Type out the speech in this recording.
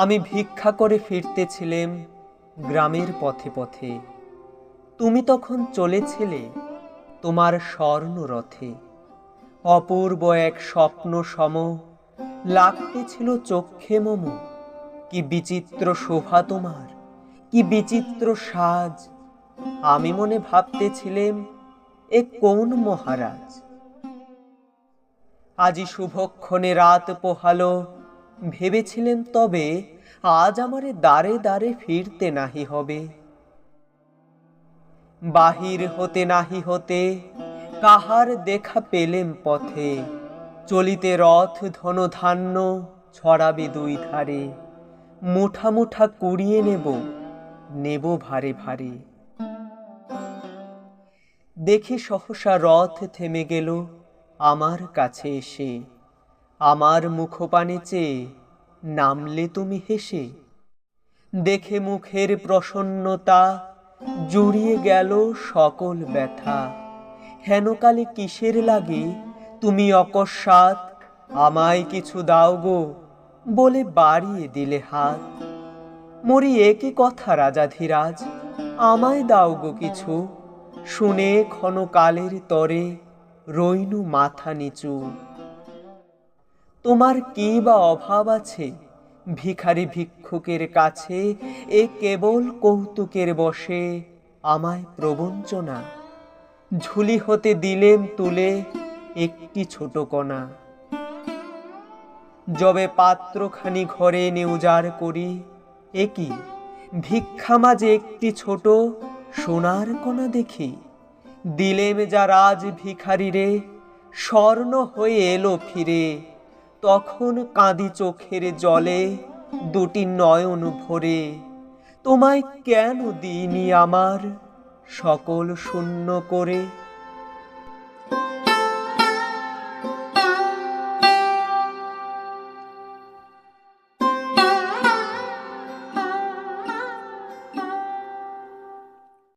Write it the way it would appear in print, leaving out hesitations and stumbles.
আমি ভিক্ষা করে ফিরতেছিলাম গ্রামের পথে পথে। তুমি তখন চলেছিলে তোমার স্বর্ণরথে। অপূর্ব এক স্বপ্ন সম লাগতেছিল চক্ষে মম। কি বিচিত্র শোভা তোমার, কি বিচিত্র সাজ। আমি মনে ভাবতেছিলাম, এ কোন মহারাজ। আজি শুভক্ষণে রাত পোহালো, ভেবেছিলেম তবে আজ আমারে দ্বারে দ্বারে ফিরতে নাহি হবে। বাহির হতে নাহি হতে কাহার দেখা পেলেম পথে। চলিতে রথ ধনধান্য ছড়াবে দুই ধারে। মুঠা মুঠা কুড়িয়ে নেব, নেব ভারে ভারে। দেখি সহসা রথ থেমে গেল আমার কাছে এসে। আমার মুখপানে চেয়ে নামলে তুমি হেসে। দেখে মুখের প্রসন্নতা জুড়িয়ে গেল সকল ব্যথা। হেনকালে কিসের লাগে তুমি অকস্মাৎ আমায় কিছু দাও গো বলে বাড়িয়ে দিলে হাত। মরি একই কথা রাজাধিরাজ, আমায় দাও গো কিছু। শুনে ক্ষণকালের তরে রইনু মাথা নিচু। তোমার কি বা অভাব আছে ভিখারি ভিক্ষুকের কাছে? এ কেবল কৌতুকের বশে আমায় প্রবঞ্চনা। ঝুলি হতে দিলেম তুলে একটি ছোট কণা। যবে পাত্রখানি ঘরে নিউজার করি, এ কি ভিক্ষা মাঝে একটি ছোট সোনার কণা দেখি। দিলেম যা রাজ ভিখারিরে, স্বর্ণ হয়ে এলো ফিরে। তখন কাঁদি চোখের জলে দুটি নয়ন ভরে। তোমায় কেন দিইনি আমার সকল শূন্য করে।